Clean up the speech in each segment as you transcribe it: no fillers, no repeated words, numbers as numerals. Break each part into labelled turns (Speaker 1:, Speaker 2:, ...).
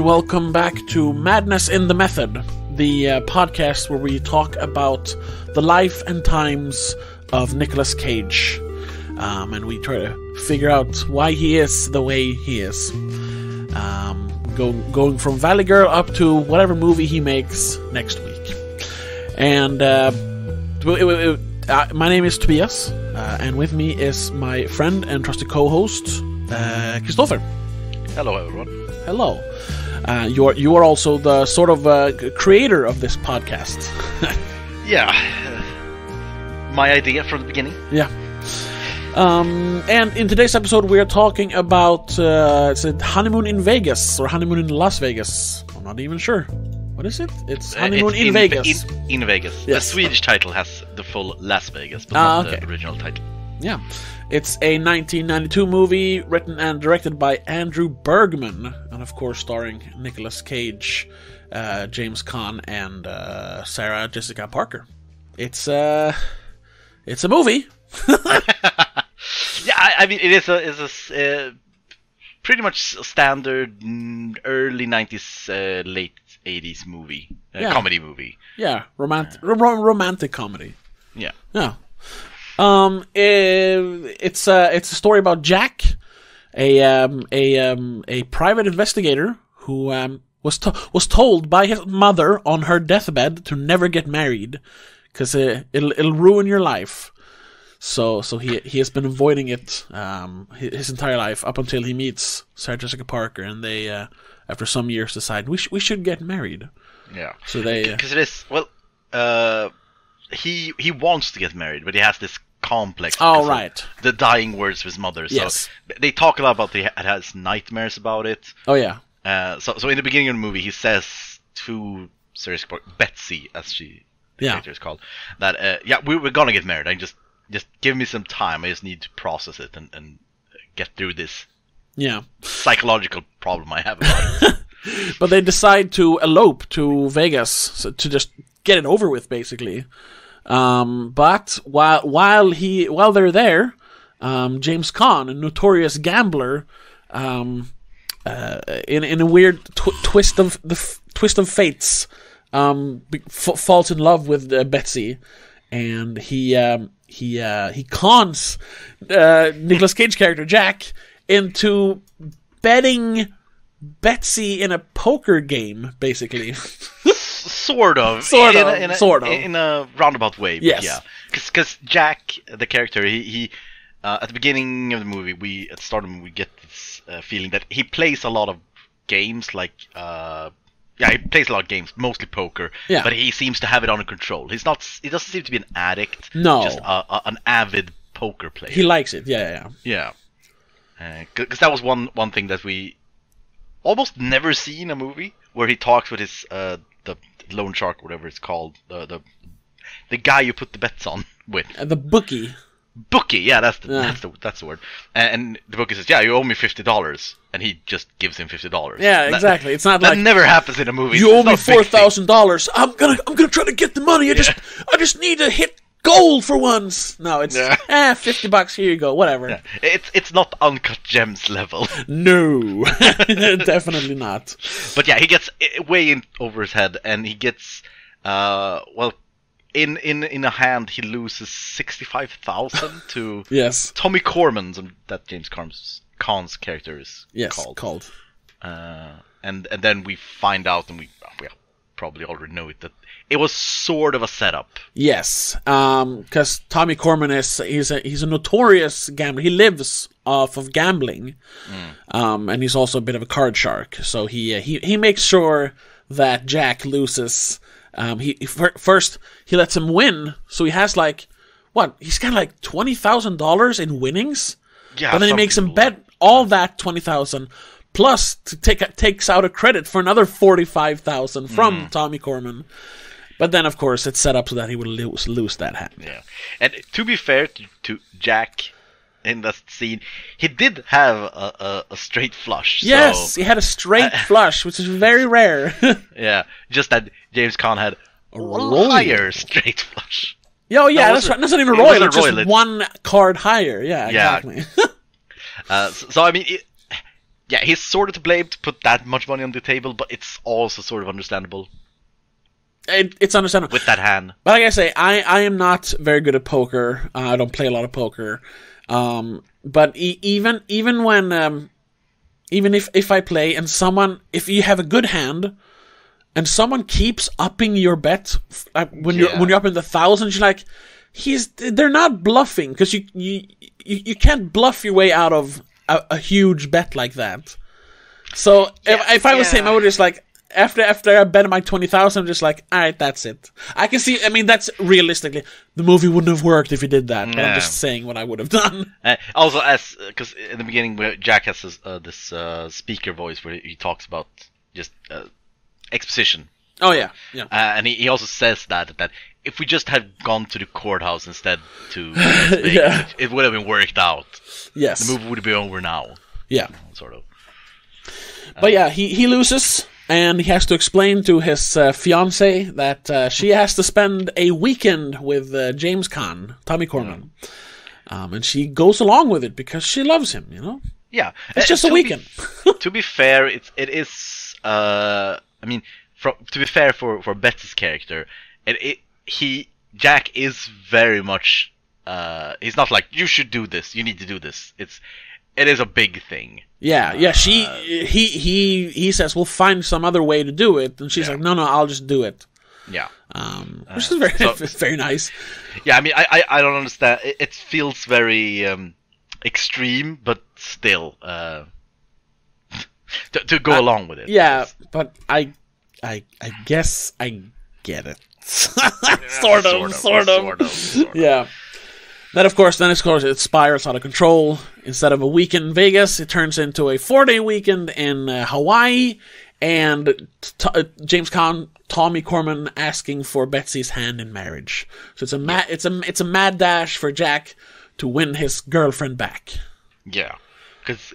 Speaker 1: and welcome back to Madness in the Method, the podcast where we talk about the life and times of Nicolas Cage. And we try to figure out why he is the way he is. Going from Valley Girl up to whatever movie he makes next week. And my name is Tobias, and with me is my friend and trusted co-host, Christopher.
Speaker 2: Hello, everyone.
Speaker 1: Hello. You are also the sort of creator of this podcast.
Speaker 2: Yeah. My idea from the beginning.
Speaker 1: Yeah. And in today's episode we are talking about it's a Honeymoon in Vegas, or Honeymoon in Las Vegas. I'm not even sure. What is it? It's Honeymoon in Vegas.
Speaker 2: In Vegas.
Speaker 1: Yes.
Speaker 2: The Swedish title has the full Las Vegas, but not the original title.
Speaker 1: Yeah. It's a 1992 movie written and directed by Andrew Bergman, and of course starring Nicolas Cage, James Caan, and Sarah Jessica Parker. It's a movie.
Speaker 2: Yeah, I mean, it is a pretty much standard early 90s, late 80s movie, comedy movie.
Speaker 1: Yeah, romantic comedy.
Speaker 2: Yeah.
Speaker 1: Yeah. It's a story about Jack, a private investigator who was told by his mother on her deathbed to never get married because it'll ruin your life. So he has been avoiding it his entire life up until he meets Sarah Jessica Parker, and they after some years decide we should get married.
Speaker 2: Yeah.
Speaker 1: So they
Speaker 2: because it is he wants to get married, but he has this complex.
Speaker 1: Oh, right.
Speaker 2: The dying words of his mother. So
Speaker 1: yes.
Speaker 2: They talk a lot about he has nightmares about it.
Speaker 1: Oh yeah.
Speaker 2: So in the beginning of the movie, he says to Sarah Jessica Parker, Betsy, as the character is called, that we're gonna get married. Just give me some time. I just need to process it and get through this psychological problem I have about it.
Speaker 1: But they decide to elope to Vegas to just get it over with, basically. But while they're there, James Caan, a notorious gambler, in a weird twist of fates, falls in love with Betsy, and he cons Nicolas Cage character Jack into betting Betsy in a poker game, basically.
Speaker 2: Sort of. In a roundabout way.
Speaker 1: Yes.
Speaker 2: Yeah. Because Jack, the character, he at the beginning of the movie, we get this feeling that he plays a lot of games, like he plays a lot of games, mostly poker. Yeah. But he seems to have it under control. He doesn't seem to be an addict.
Speaker 1: No.
Speaker 2: Just an avid poker player.
Speaker 1: He likes it. Yeah.
Speaker 2: Because that was one thing that we almost never see in a movie, where he talks with his the loan shark, whatever it's called, the guy you put the bets on with.
Speaker 1: The bookie.
Speaker 2: Bookie, yeah, that's the word. And the bookie says, "Yeah, you owe me $50," and he just gives him $50.
Speaker 1: Yeah, exactly. It's not
Speaker 2: that
Speaker 1: like
Speaker 2: never happens in a movie.
Speaker 1: You owe me $4,000. I'm gonna try to get the money. I just need to hit gold for once. No, it's $50. Here you go. Whatever.
Speaker 2: Yeah. It's not Uncut Gems level.
Speaker 1: No, definitely not.
Speaker 2: But yeah, he gets way in over his head, and he gets in a hand he loses $65,000 to Tommy Corman, that James Caan's character is called. And then we find out, and we probably already know it, that it was sort of a setup. Yes,
Speaker 1: because Tommy Corman he's a notorious gambler. He lives off of gambling, and he's also a bit of a card shark. So he makes sure that Jack loses. First he lets him win, so he has he's got like $20,000 in winnings. Yeah, but then he makes him bet all that $20,000. Plus, takes out a credit for another $45,000 from Tommy Corman. But then, of course, it's set up so that he would lose that hand.
Speaker 2: Yeah, and to be fair to Jack, in that scene, he did have a straight flush.
Speaker 1: Yes, he had a straight flush, which is very rare.
Speaker 2: Yeah, just that James Caan had a higher straight flush.
Speaker 1: Oh, yeah, that's right. That's not even royal. It's just one card higher. Yeah, exactly.
Speaker 2: So I mean, Yeah, he's sort of to blame to put that much money on the table, but it's also sort of understandable.
Speaker 1: It's understandable.
Speaker 2: With that hand.
Speaker 1: But like I say, I am not very good at poker. I don't play a lot of poker. But even when... even if I play and if you have a good hand and someone keeps upping your bet when you're up in the thousands, you're like, they're not bluffing, because you can't bluff your way out of a huge bet like that. So if I was him, I would just like, after I bet my 20,000, I'm just like, all right, that's it. I can see. I mean, that's realistically, the movie wouldn't have worked if he did that. But I'm just saying what I would have done.
Speaker 2: Also, because in the beginning, where Jack has this speaker voice where he talks about just exposition.
Speaker 1: Oh yeah.
Speaker 2: And he also says that if we just had gone to the courthouse instead to Vegas, it would have been worked out.
Speaker 1: Yes,
Speaker 2: the movie would be over now.
Speaker 1: Yeah,
Speaker 2: sort of.
Speaker 1: But yeah, he loses. And he has to explain to his fiancée that she has to spend a weekend with James Caan, Tommy Corman. And she goes along with it because she loves him, you know?
Speaker 2: Yeah.
Speaker 1: It's just a weekend.
Speaker 2: To be fair, it is... I mean, to be fair for Betty's character, Jack is very much... he's not like, you should do this, you need to do this. It is a big thing.
Speaker 1: Yeah. He says, we'll find some other way to do it, and she's like, no, I'll just do it.
Speaker 2: Yeah.
Speaker 1: Which is very very nice.
Speaker 2: Yeah, I mean, I don't understand. It feels very extreme, but still to go along with it.
Speaker 1: Yeah, but I guess I get it. Sort of. Yeah. Then, of course, it spirals out of control. Instead of a weekend in Vegas, it turns into a 4-day weekend in Hawaii, and James Caan, Tommy Corman, asking for Betsy's hand in marriage. So it's a mad dash for Jack to win his girlfriend back. Yeah,
Speaker 2: because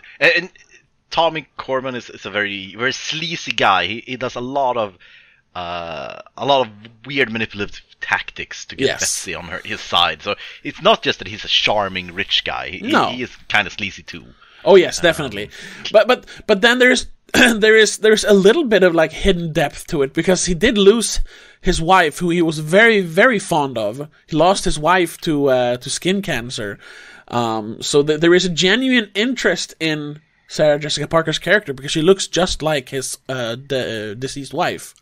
Speaker 2: Tommy Corman is a very very sleazy guy. He does a lot of weird manipulative tactics to get Betsy on his side. So it's not just that he's a charming rich guy. He is kind of sleazy too.
Speaker 1: Oh yes, definitely. But then there's a little bit of like hidden depth to it, because he did lose his wife, who he was very very fond of. He lost his wife to skin cancer. So there is a genuine interest in Sarah Jessica Parker's character, because she looks just like his deceased wife.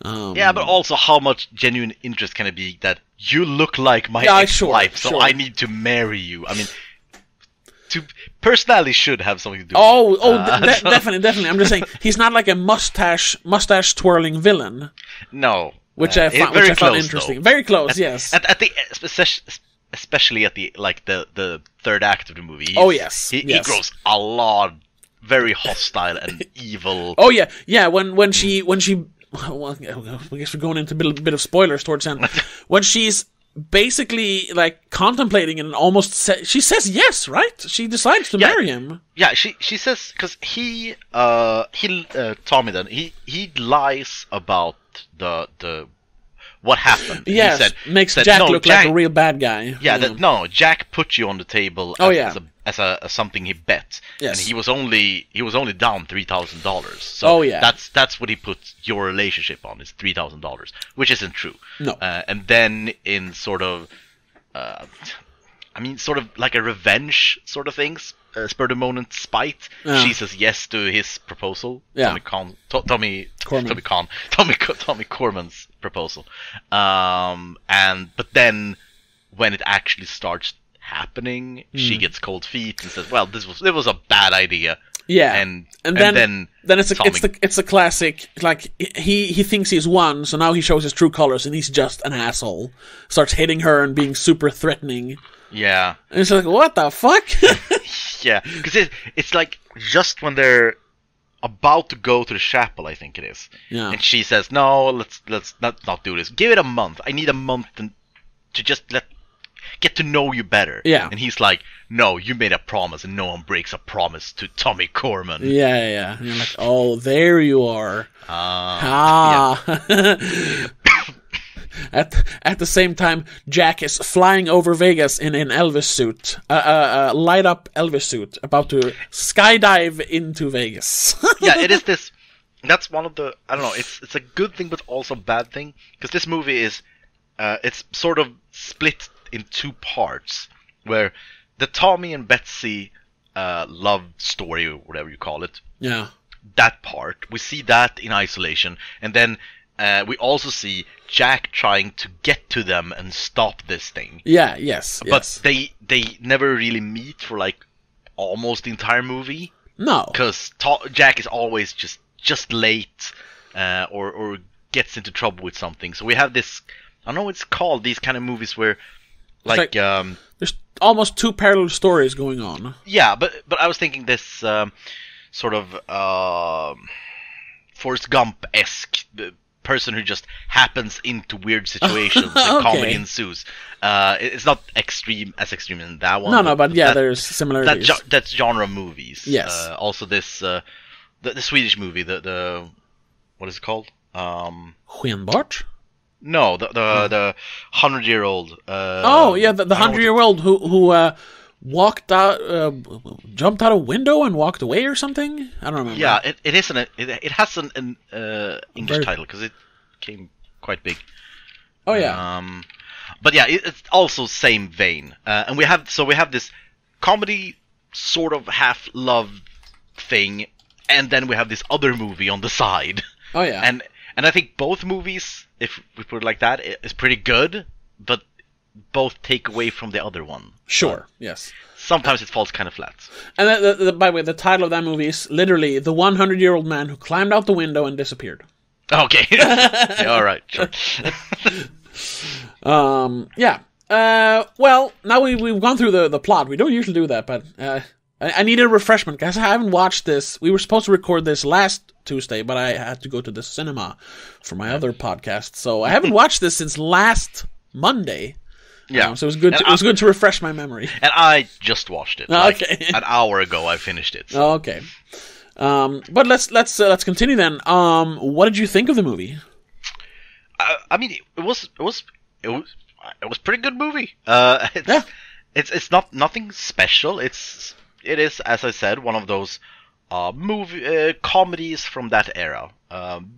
Speaker 2: Yeah, but also how much genuine interest can it be that you look like my ex-wife, so I need to marry you? I mean, personality should have something to do with it.
Speaker 1: Definitely. I'm just saying, he's not like a mustache twirling villain.
Speaker 2: No.
Speaker 1: Which I found interesting. Though. Very close, yes.
Speaker 2: Especially at the third act of the movie. He grows a lot, very hostile and evil.
Speaker 1: Oh yeah. When she well, I guess we're going into a bit of spoilers towards the end. When she's basically like contemplating and almost she says yes, right? She decides to marry him.
Speaker 2: Yeah, she says, because Tommy then he lies about the what happened.
Speaker 1: Yes, he said, makes Jack look like a real bad guy.
Speaker 2: Yeah, Jack put you on the table as something he bet.
Speaker 1: Yes.
Speaker 2: And he was only down $3,000. So that's what he put your relationship on, is $3,000, which isn't true.
Speaker 1: No.
Speaker 2: And then in sort of like a revenge sort of things, spur the moment spite, she says yes to his proposal.
Speaker 1: Yeah.
Speaker 2: Tommy Corman's proposal. But then when it actually starts happening, she gets cold feet and says, "Well, it was a bad idea."
Speaker 1: Yeah,
Speaker 2: and
Speaker 1: then it's a classic. Like he thinks he's won, so now he shows his true colors, and he's just an asshole. Starts hitting her and being super threatening.
Speaker 2: Yeah,
Speaker 1: and it's like, what the fuck?
Speaker 2: Yeah, because it's like just when they're about to go to the chapel, I think it is.
Speaker 1: Yeah,
Speaker 2: and she says, "No, let's not do this. Give it a month. I need a month to just get to know you better."
Speaker 1: Yeah.
Speaker 2: And he's like, "No, you made a promise, and no one breaks a promise to Tommy Corman."
Speaker 1: Yeah. And you're like, oh, there you are.
Speaker 2: Yeah.
Speaker 1: At the same time, Jack is flying over Vegas in an Elvis suit, light up Elvis suit, about to skydive into Vegas.
Speaker 2: Yeah, it is this. That's one of the, I don't know. It's a good thing, but also a bad thing, because this movie is it's sort of split in two parts, where the Tommy and Betsy love story, or whatever you call it.
Speaker 1: Yeah.
Speaker 2: That part, we see that in isolation, and then we also see Jack trying to get to them and stop this thing.
Speaker 1: Yeah, yes.
Speaker 2: But they never really meet for like almost the entire movie.
Speaker 1: No.
Speaker 2: Because Jack is always just late, or gets into trouble with something. So we have this, I don't know what it's called, these kind of movies where like
Speaker 1: there's almost two parallel stories going on.
Speaker 2: Yeah, but I was thinking this sort of Forrest Gump-esque person who just happens into weird situations and comedy ensues. It's not as extreme in that one.
Speaker 1: No, but yeah, there's similarities.
Speaker 2: That's genre movies.
Speaker 1: Yes.
Speaker 2: Also this the Swedish movie, the what is it called?
Speaker 1: Skenbart?
Speaker 2: No, the 100-year-old.
Speaker 1: Oh yeah, the 100-year-old who walked out, jumped out a window and walked away or something. I don't remember.
Speaker 2: Yeah, it has an English title because it came quite big.
Speaker 1: Oh yeah.
Speaker 2: But yeah, it's also same vein, and we have this comedy sort of half love thing, and then we have this other movie on the side.
Speaker 1: Oh yeah.
Speaker 2: And I think both movies, if we put it like that, is pretty good, but both take away from the other one.
Speaker 1: Sure, yes.
Speaker 2: Sometimes it falls kind of flat.
Speaker 1: And by the way, the title of that movie is literally The 100-Year-Old Man Who Climbed Out the Window and Disappeared.
Speaker 2: Okay. Yeah, all right, sure.
Speaker 1: Yeah. Well, now we've gone through the plot. We don't usually do that, but I needed a refreshment, guys. I haven't watched this. We were supposed to record this last Tuesday, but I had to go to the cinema for my other podcast, so I haven't watched this since last Monday.
Speaker 2: Yeah,
Speaker 1: so it was good. It was good to refresh my memory.
Speaker 2: And I just watched it.
Speaker 1: Okay,
Speaker 2: an hour ago I finished it.
Speaker 1: So. Okay, but let's continue then. What did you think of the movie?
Speaker 2: I mean, it was a pretty good movie. It's not nothing special. It is, as I said, one of those comedies from that era.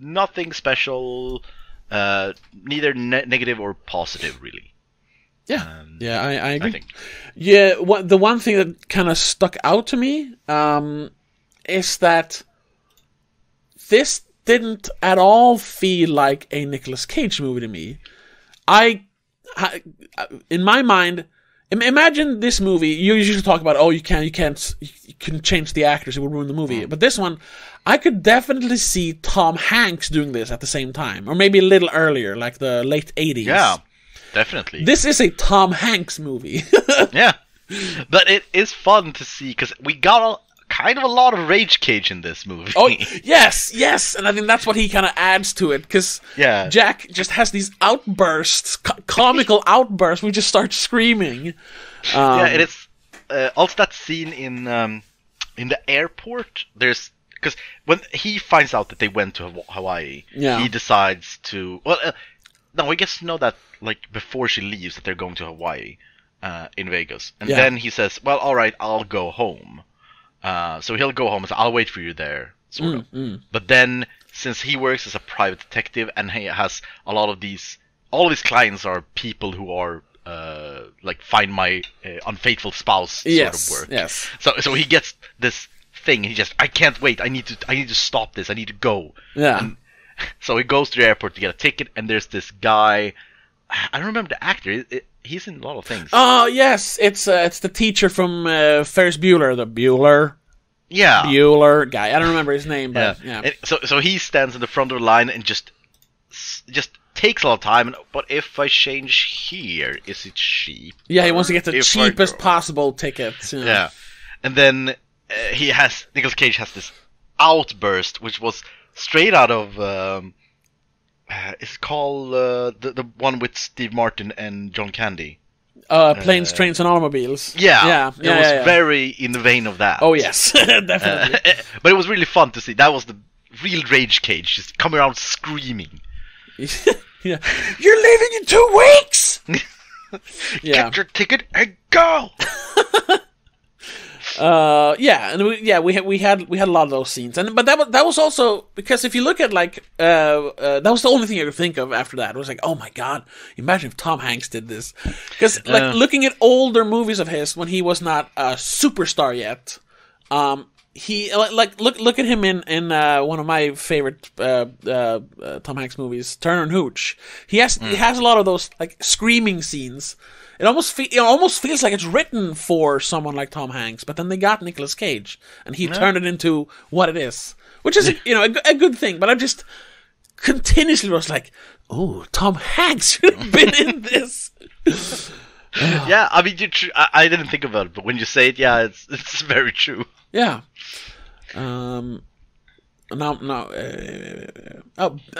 Speaker 2: Nothing special, neither negative or positive, really.
Speaker 1: Yeah, I agree.
Speaker 2: I think.
Speaker 1: Yeah, the one thing that kind of stuck out to me is that this didn't at all feel like a Nicolas Cage movie to me. In my mind, imagine this movie. You usually talk about, you can change the actors; it would ruin the movie. But this one, I could definitely see Tom Hanks doing this at the same time, or maybe a little earlier, like the late 80s.
Speaker 2: Yeah, definitely.
Speaker 1: This is a Tom Hanks movie.
Speaker 2: Yeah, but it is fun to see because we got kind of a lot of Rage Cage in this movie.
Speaker 1: Oh, yes, and I think that's what he kind of adds to it, because Jack just has these outbursts, comical outbursts. We just start screaming.
Speaker 2: Yeah, it is. Also, that scene in the airport. There's because when he finds out that they went to Hawaii, he decides to. Well, no, we guess know that like before she leaves that they're going to Hawaii, in Vegas, and then he says, "Well, all right, I'll go home." So he'll go home and say, I'll wait for you there, sort of. But then, since he works as a private detective and he has a lot of all of his clients are people who are, like, find my unfaithful spouse sort of work.
Speaker 1: Yes.
Speaker 2: So he gets this thing, and I can't wait, I need to stop this, I need to go.
Speaker 1: Yeah.
Speaker 2: And so he goes to the airport to get a ticket, and there's this guy, I don't remember the actor, he's in a lot of things.
Speaker 1: Oh, yes, it's the teacher from Ferris Bueller, the Bueller guy. I don't remember his name, but yeah.
Speaker 2: So he stands in the front of the line and just takes a lot of time. But if I change here, is it cheap?
Speaker 1: Yeah, he wants to get the cheapest possible tickets.
Speaker 2: Yeah, and then Nicolas Cage has this outburst, which was straight out of. It's called the one with Steve Martin and John Candy.
Speaker 1: Planes, Trains, and Automobiles.
Speaker 2: Yeah. It was very in the vein of that.
Speaker 1: Oh yes, definitely.
Speaker 2: But it was really fun to see. That was the real Rage Cage, just coming around screaming.
Speaker 1: Yeah. You're leaving in 2 weeks. Yeah.
Speaker 2: Get your ticket and go.
Speaker 1: Yeah, and we had a lot of those scenes, but that was also because if you look at like that was the only thing I could think of after that. It was like, oh my god, imagine if Tom Hanks did this, because like looking at older movies of his when he was not a superstar yet, he like look at him in one of my favorite Tom Hanks movies, Turner and Hooch. He has a lot of those like screaming scenes. It almost feels like it's written for someone like Tom Hanks, but then they got Nicolas Cage, and he turned it into what it is, which is a good thing. But I just continuously was like, "Oh, Tom Hanks should have been in this."
Speaker 2: Yeah, I mean, I didn't think about it, but when you say it, yeah, it's very true.
Speaker 1: Yeah.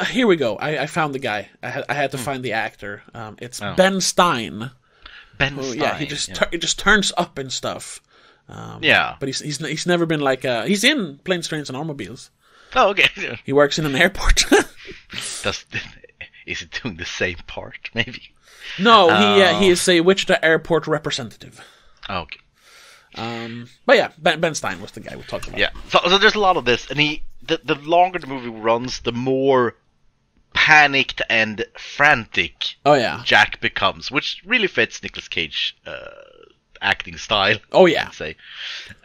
Speaker 1: Here we go. I found the guy. I had to find the actor. It's Ben Stein.
Speaker 2: Ben Stein.
Speaker 1: Yeah, he just turns up and stuff.
Speaker 2: Yeah,
Speaker 1: but he's never been like he's in Planes, Trains, and Automobiles.
Speaker 2: Oh, okay.
Speaker 1: He works in an airport.
Speaker 2: Is he doing the same part? Maybe.
Speaker 1: No, he is a Wichita airport representative.
Speaker 2: Oh, okay.
Speaker 1: But yeah, Ben Stein was the guy we talked about.
Speaker 2: Yeah, so there's a lot of this, and the longer the movie runs, the more panicked and frantic Jack becomes, which really fits Nicolas Cage acting style.
Speaker 1: Oh yeah,
Speaker 2: I'd say.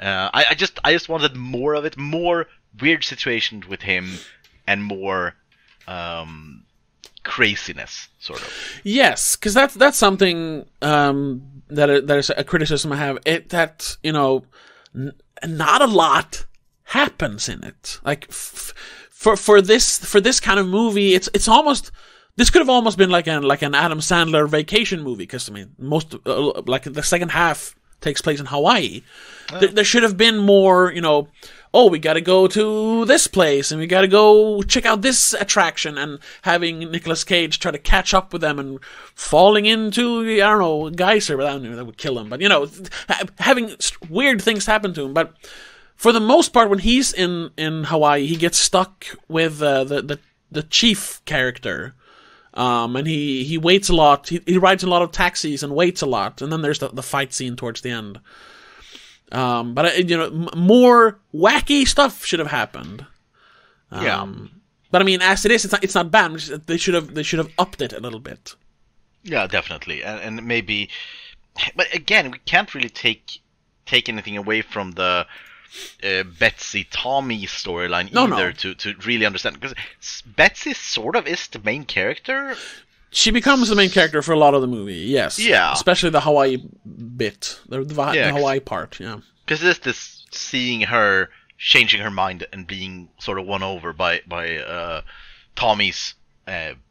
Speaker 2: I just wanted more of it, more weird situations with him, and more craziness, sort of.
Speaker 1: Yes, because that's something that is a criticism I have. That not a lot happens in it. Like for this kind of movie, it's almost. This could have almost been like an Adam Sandler vacation movie, because I mean most like the second half takes place in Hawaii. There should have been more, oh, we got to go to this place and we got to go check out this attraction, and having Nicolas Cage try to catch up with them and falling into, I don't know, a geyser, but I don't know, that would kill him. But having weird things happen to him. But for the most part, when he's in Hawaii, he gets stuck with the chief character. And he waits a lot. He rides a lot of taxis and waits a lot. And then there's the fight scene towards the end. But more wacky stuff should have happened. But I mean, as it is, it's not bad. They should have upped it a little bit.
Speaker 2: Yeah, definitely, and maybe. But again, we can't really take anything away from the Betsy Tommy storyline either. To really understand, because Betsy sort of is the main character. She becomes the main character for a lot of the movie, yes. Yeah. Especially the Hawaii bit, the Hawaii part, yeah. Because it's this seeing her changing her mind and being sort of won over by Tommy's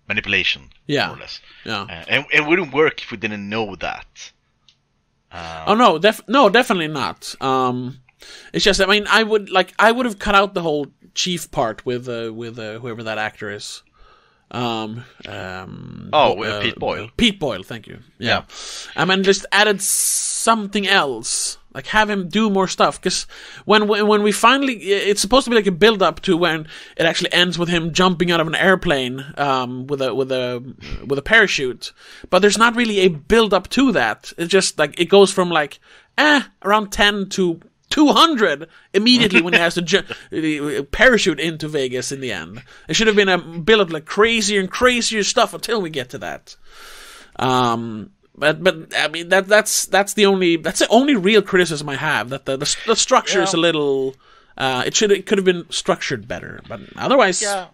Speaker 2: manipulation, more or less. Yeah. And it wouldn't work if we didn't know that. Definitely not. It's just, I mean, I would have cut out the whole chief part with whoever that actor is. Pete Boyle. Pete Boyle, thank you. Yeah. I mean, just added something else. Like, have him do more stuff. Because when we finally, it's supposed to be like a build up to when it actually ends with him jumping out of an airplane with a parachute. But there's not really a build up to that. It's just like it goes from like around 10 to 200 immediately when he has to parachute into Vegas in the end. It should have been a build up like crazier and crazier stuff until we get to that. But I mean that's the only real criticism I have, that the structure is a little it could have been structured better, but otherwise I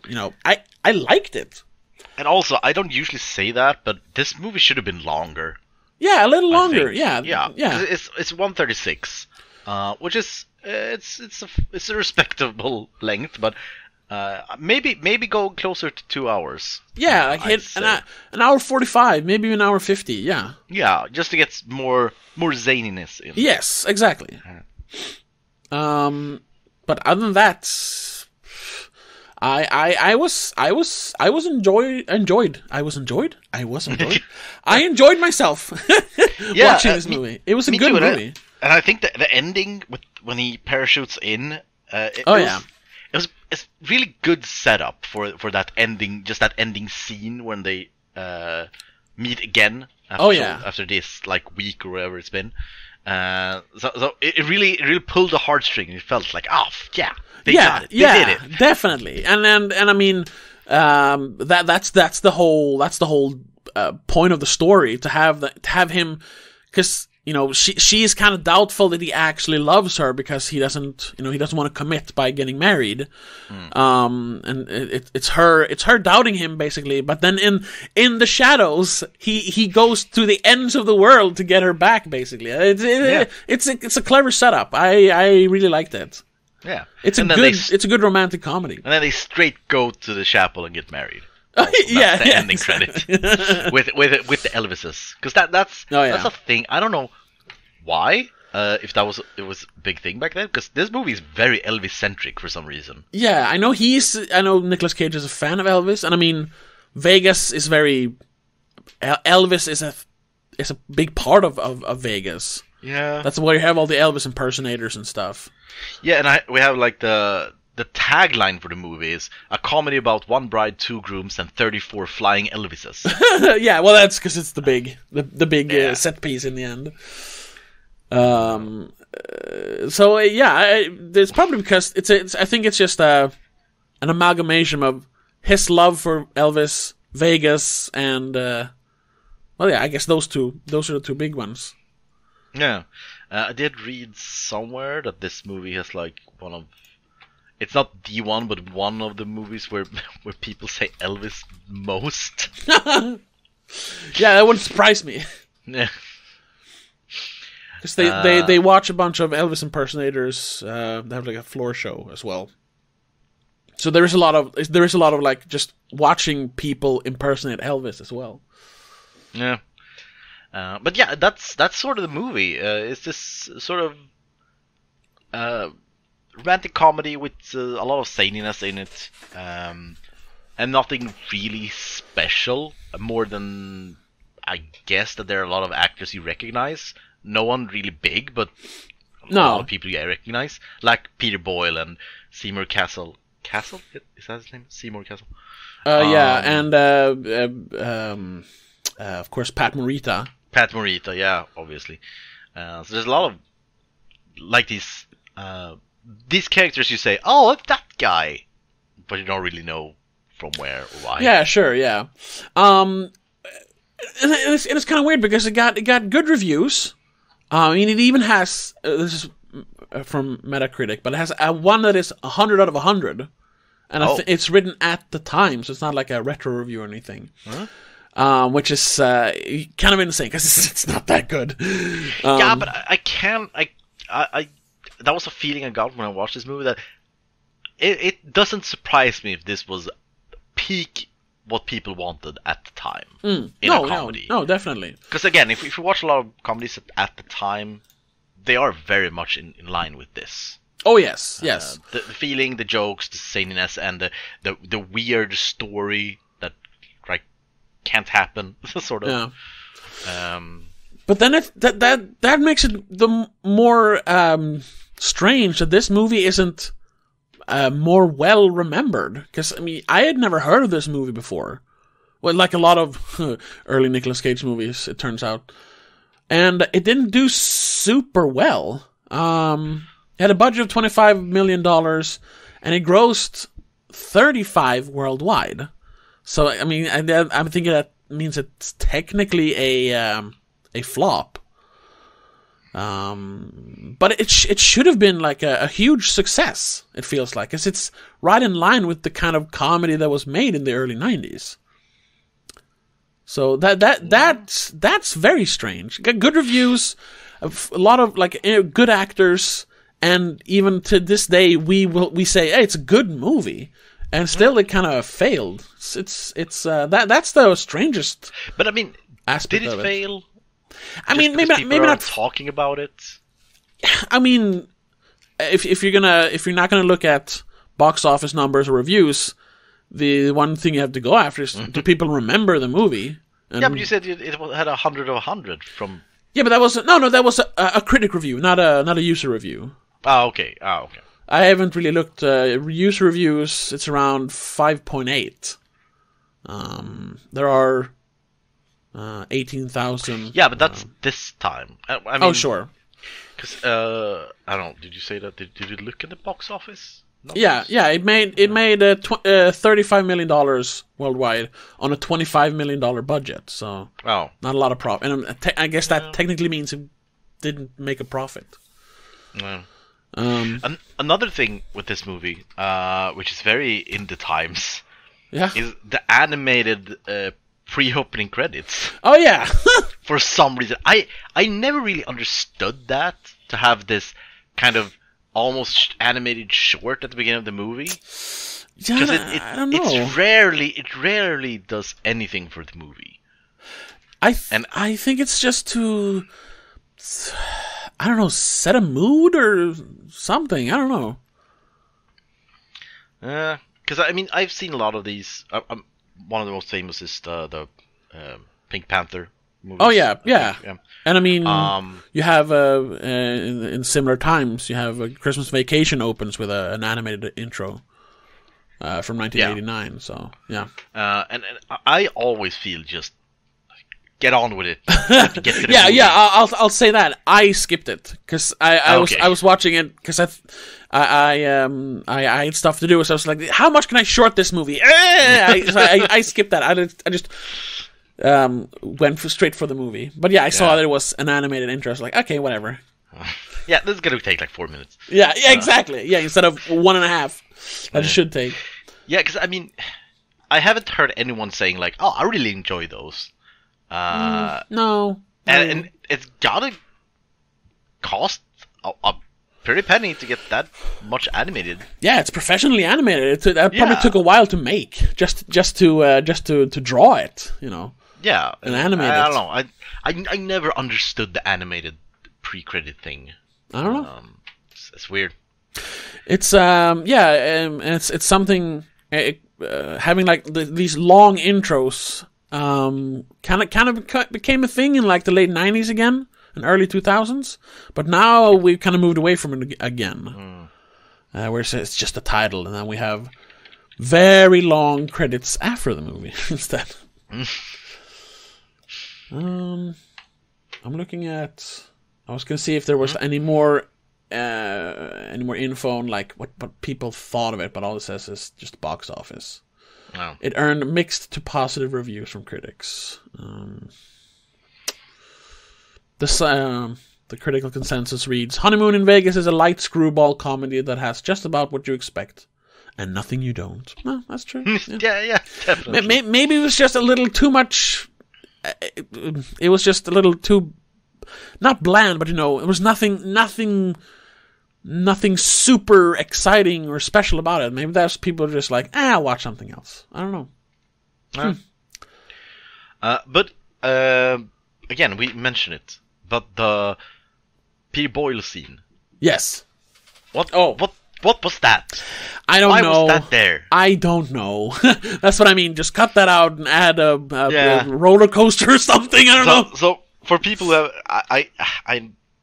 Speaker 2: liked it. And also, I don't usually say that, but this movie should have been longer. Yeah, a little longer. Yeah. It's 1:36. Which is it's a respectable length, but maybe go closer to 2 hours. Yeah, like hit an hour 45, maybe an hour 50. Yeah. Yeah, just to get more zaniness in. Yes, exactly. But other than that, I enjoyed myself watching this movie. It was a good movie. And I think the ending when he parachutes in, it's really good setup for that ending, just that ending scene when they meet again after this like week or whatever it's been. So it really pulled the heartstring. It felt like, oh yeah, they did it.
Speaker 1: Definitely. And I mean, that's the whole point of the story, to have him, because she's kind of doubtful that he actually loves her, because he doesn't want to commit by getting married. And it's her doubting him basically. But then in the shadows, he goes to the ends of the world to get her back. Basically, it's a clever setup. I really liked it.
Speaker 2: Yeah,
Speaker 1: it's a good romantic comedy.
Speaker 2: And then they straight go to the chapel and get married.
Speaker 1: That's
Speaker 2: the ending credit with the Elvises, because that's a thing. I don't know why, if it was a big thing back then, because this movie is very Elvis centric for some reason.
Speaker 1: Yeah, I know Nicolas Cage is a fan of Elvis, and I mean Vegas is very Elvis is a big part of Vegas.
Speaker 2: Yeah,
Speaker 1: that's where you have all the Elvis impersonators and stuff.
Speaker 2: Yeah, and we have like the tagline for the movie is a comedy about one bride, two grooms, and 34 flying Elvises.
Speaker 1: Yeah, well, that's because it's the big set piece in the end. So it's probably because I think it's just an amalgamation of his love for Elvis, Vegas, and I guess those are the two big ones.
Speaker 2: Yeah, I did read somewhere that this movie has like it's not the one, but one of the movies where people say Elvis most.
Speaker 1: Yeah, that wouldn't surprise me.
Speaker 2: Yeah,
Speaker 1: because they watch a bunch of Elvis impersonators. They have like a floor show as well. So there is a lot of like just watching people impersonate Elvis as well.
Speaker 2: Yeah, but yeah, that's sort of the movie. It's this sort of romantic comedy with a lot of zaniness in it, and nothing really special, more than I guess that there are a lot of actors you recognize. No one really big, but a lot of people you recognize, like Peter Boyle and Seymour Castle. Castle? Is that his name? Seymour Castle?
Speaker 1: And of course Pat Morita.
Speaker 2: Pat Morita, yeah, obviously. So there's a lot of like these characters you say, oh, it's that guy, but you don't really know from where or why.
Speaker 1: Yeah, sure, yeah. And it's kind of weird because it got good reviews. I mean, it even has this is from Metacritic, but it has one that is 100 out of 100, and it's written at the time, so it's not like a retro review or anything.
Speaker 2: Huh?
Speaker 1: Which is kind of insane because it's not that good.
Speaker 2: Yeah, but I can't. I that was a feeling I got when I watched this movie, that it doesn't surprise me if this was peak what people wanted at the time in a comedy.
Speaker 1: No, definitely.
Speaker 2: Because again, if you watch a lot of comedies at the time, they are very much in line with this.
Speaker 1: Oh yes.
Speaker 2: The feeling, the jokes, the zaniness, and the weird story that like can't happen, sort of.
Speaker 1: Yeah. But then that makes it the more strange that this movie isn't more well remembered. Because I mean, I had never heard of this movie before. Well, like a lot of early Nicolas Cage movies, it turns out, and it didn't do super well. It had a budget of $25 million, and it grossed 35 worldwide. So I mean, I'm thinking that means it's technically a flop. But it should have been like a huge success, it feels like, because it's right in line with the kind of comedy that was made in the early 90s. So that's very strange. Got good reviews, a lot of like good actors, and even to this day we say, hey, it's a good movie, and still it kind of failed. It's that's the strangest.
Speaker 2: But I mean,
Speaker 1: aspect
Speaker 2: did it fail?
Speaker 1: I mean, maybe not
Speaker 2: talking about it.
Speaker 1: I mean, if you're not gonna look at box office numbers or reviews, the one thing you have to go after is, do people remember the movie? And
Speaker 2: yeah, but you said it had 100 of 100 from.
Speaker 1: Yeah, but that was that was a critic review, not a user review.
Speaker 2: Oh, okay.
Speaker 1: I haven't really looked user reviews. It's around 5.8. There are 18,000.
Speaker 2: Yeah, but that's this time. I mean,
Speaker 1: sure.
Speaker 2: Because I don't know. Did you say that? Did you look at the box office numbers?
Speaker 1: Yeah. It made $35 million worldwide on a $25 million budget. So not a lot of profit. And I guess that technically means it didn't make a profit.
Speaker 2: No. Another thing with this movie, which is very in the times, is the animated pre-opening credits.
Speaker 1: Oh yeah.
Speaker 2: For some reason, I never really understood that, to have this kind of almost animated short at the beginning of the movie.
Speaker 1: Yeah,
Speaker 2: Because
Speaker 1: I don't know.
Speaker 2: it rarely does anything for the movie.
Speaker 1: I think it's just to, I don't know, set a mood or something. I don't know.
Speaker 2: Because I mean, I've seen a lot of these. One of the most famous is the Pink Panther movies.
Speaker 1: Oh yeah.
Speaker 2: Yeah.
Speaker 1: And I mean, you have in similar times, you have Christmas Vacation opens with an animated intro from 1989. So yeah.
Speaker 2: And I always feel just get on with it. Get to the movie.
Speaker 1: I'll say that I skipped it because I was watching it because I had stuff to do, so I was like, how much can I short this movie? I skipped that. I just went straight for the movie. But yeah, I saw that it was an animated intro. I was like, okay, whatever.
Speaker 2: Yeah, this is gonna take like 4 minutes.
Speaker 1: Yeah, exactly. Yeah, instead of 1.5 that it should take.
Speaker 2: Yeah, because I mean, I haven't heard anyone saying like, "Oh, I really enjoy those."
Speaker 1: No.
Speaker 2: And it's gotta cost a pretty penny to get that much animated.
Speaker 1: Yeah, it's professionally animated. That probably took a while to make, just to draw it, you know.
Speaker 2: Yeah,
Speaker 1: and animate
Speaker 2: I
Speaker 1: it.
Speaker 2: don't know. I never understood the animated pre-credit thing.
Speaker 1: I don't know.
Speaker 2: It's weird.
Speaker 1: It's it's something. Having like these long intros, kind of became a thing in like the late 90s again. In early 2000s, but now we've kind of moved away from it again, where it's just a title, and then we have very long credits after the movie instead. I'm looking at. I was gonna see if there was any more info on like what people thought of it, but all it says is just box office.
Speaker 2: Wow.
Speaker 1: It earned mixed to positive reviews from critics. The critical consensus reads, Honeymoon in Vegas is a light screwball comedy that has just about what you expect and nothing you don't. No, that's true.
Speaker 2: Yeah, definitely.
Speaker 1: Maybe it was just a little too much. It was just a little too, not bland, but you know, it was nothing super exciting or special about it. Maybe that's people are just like, I'll watch something else. I don't know.
Speaker 2: But again, we mentioned it. But the Peter Boyle scene.
Speaker 1: Yes.
Speaker 2: What was that?
Speaker 1: I don't know.
Speaker 2: Why was that there?
Speaker 1: I don't know. That's what I mean. Just cut that out and add a roller coaster or something. I don't know.
Speaker 2: So for people who I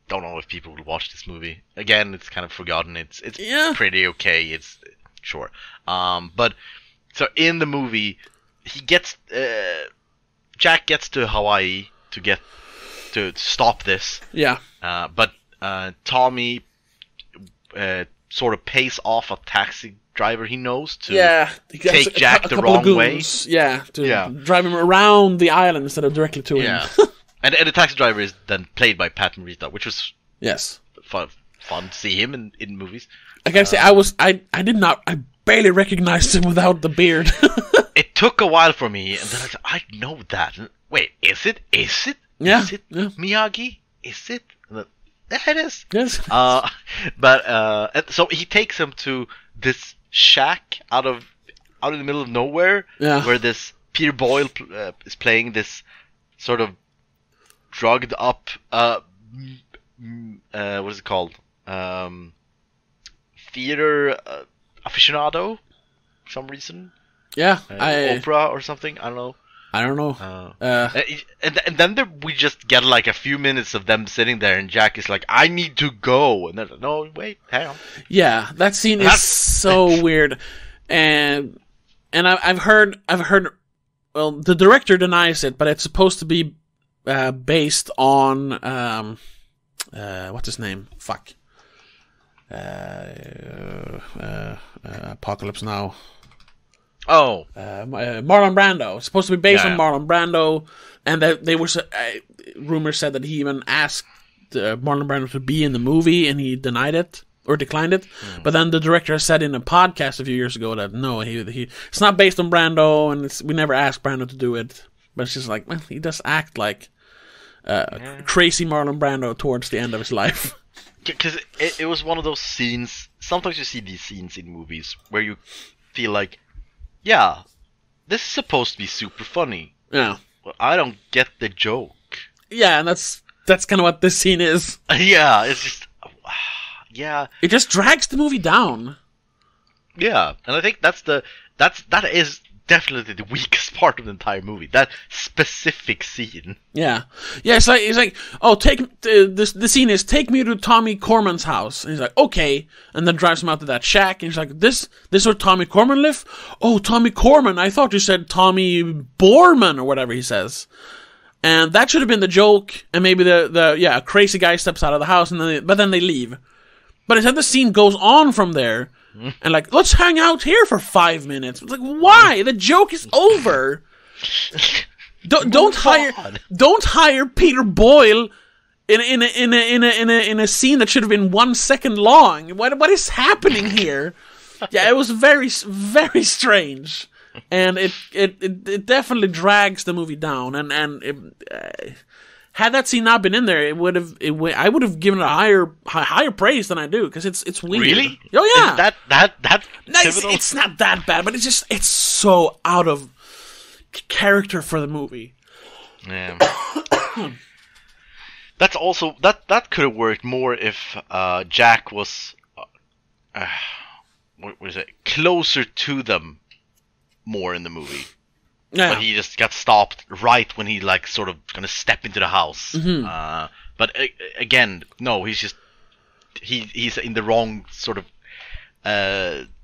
Speaker 2: don't know if people will watch this movie. Again, it's kind of forgotten. It's pretty okay. It's sure. But so in the movie, Jack gets to Hawaii to stop this.
Speaker 1: Yeah.
Speaker 2: But Tommy sort of pays off a taxi driver he knows to take Jack the wrong way.
Speaker 1: Yeah, drive him around the island instead of directly to him.
Speaker 2: Yeah. and the taxi driver is then played by Pat Morita, which was fun to see him in movies.
Speaker 1: I gotta say, I barely recognized him without the beard.
Speaker 2: It took a while for me, and then I said, I know that. Wait, is it?
Speaker 1: Yeah.
Speaker 2: Is it Miyagi? Is it? Yeah, it is.
Speaker 1: Yes.
Speaker 2: But so he takes him to this shack out in the middle of nowhere, where this Peter Boyle is playing this sort of drugged up. What is it called? Theater aficionado, for some reason.
Speaker 1: Yeah,
Speaker 2: opera or something. I don't know. And then we just get like a few minutes of them sitting there, and Jack is like, "I need to go," and they're like, "No, wait, hang on."
Speaker 1: Yeah, that scene is so weird, and I've heard well, the director denies it, but it's supposed to be based on what's his name? Fuck. Apocalypse Now.
Speaker 2: Oh,
Speaker 1: Marlon Brando. It's supposed to be based on Marlon Brando, and that they were. Rumors said that he even asked Marlon Brando to be in the movie, and he denied it or declined it. But then the director said in a podcast a few years ago that no, he it's not based on Brando, and we never asked Brando to do it. But it's just like, well, he does act like crazy Marlon Brando towards the end of his life.
Speaker 2: Because it was one of those scenes. Sometimes you see these scenes in movies where you feel like, yeah, this is supposed to be super funny.
Speaker 1: Yeah.
Speaker 2: But I don't get the joke.
Speaker 1: Yeah, and that's kind of what this scene is.
Speaker 2: Yeah, it's just... yeah.
Speaker 1: It just drags the movie down.
Speaker 2: Yeah, and I think that is definitely the weakest part of the entire movie. That specific scene.
Speaker 1: Yeah. Yeah, it's like oh, the scene is, take me to Tommy Corman's house. And he's like, okay. And then drives him out to that shack. And he's like, this is where Tommy Corman live? Oh, Tommy Corman. I thought you said Tommy Borman or whatever he says. And that should have been the joke. And maybe the crazy guy steps out of the house, but then they leave. But instead the scene goes on from there. And like, let's hang out here for 5 minutes. It's like, why? The joke is over. Don't hire Peter Boyle in a scene that should have been 1 second long. What is happening here? Yeah, it was very, very strange, and it definitely drags the movie down. And had that scene not been in there, I would have given it a higher praise than I do, because it's weird.
Speaker 2: Really?
Speaker 1: Oh yeah.
Speaker 2: Is that
Speaker 1: no, it's not that bad, but it's so out of character for the movie.
Speaker 2: Yeah. That's also that could have worked more if Jack was what was it, closer to them more in the movie. Yeah. But he just got stopped right when he like sort of gonna step into the house. Mm-hmm. But again, no, he's in the wrong sort of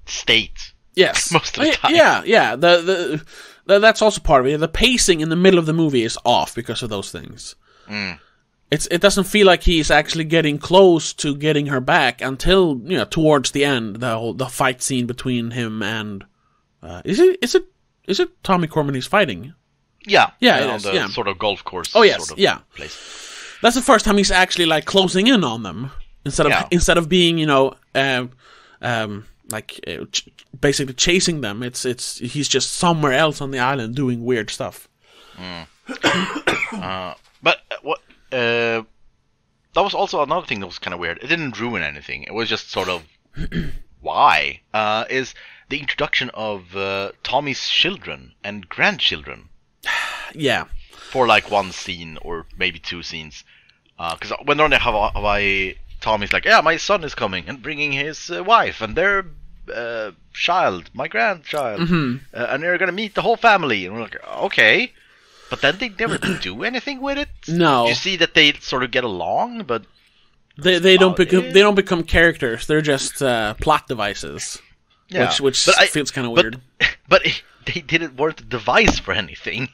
Speaker 2: state.
Speaker 1: Yes,
Speaker 2: most of the time.
Speaker 1: Yeah. That's also part of it. The pacing in the middle of the movie is off because of those things. Mm. It doesn't feel like he's actually getting close to getting her back until towards the end. The fight scene between him and is it Tommy Corman he's fighting?
Speaker 2: Yeah,
Speaker 1: it
Speaker 2: on
Speaker 1: is.
Speaker 2: The sort of golf course.
Speaker 1: Oh yes,
Speaker 2: sort of place.
Speaker 1: That's the first time he's actually like closing in on them instead of being basically chasing them. It's he's just somewhere else on the island doing weird stuff.
Speaker 2: But what that was also another thing that was kind of weird. It didn't ruin anything. It was just sort of why is the introduction of Tommy's children and grandchildren.
Speaker 1: Yeah.
Speaker 2: For like one scene or maybe two scenes. Because when they're on the Hawaii, Tommy's like, yeah, my son is coming and bringing his wife and their child, my grandchild. Mm-hmm. And they're going to meet the whole family. And we're like, okay. But then they never do anything with it.
Speaker 1: No.
Speaker 2: You see that they sort of get along, but...
Speaker 1: They don't become characters. They're just plot devices. Yeah, which feels kind of weird.
Speaker 2: But they didn't weren't a device for anything.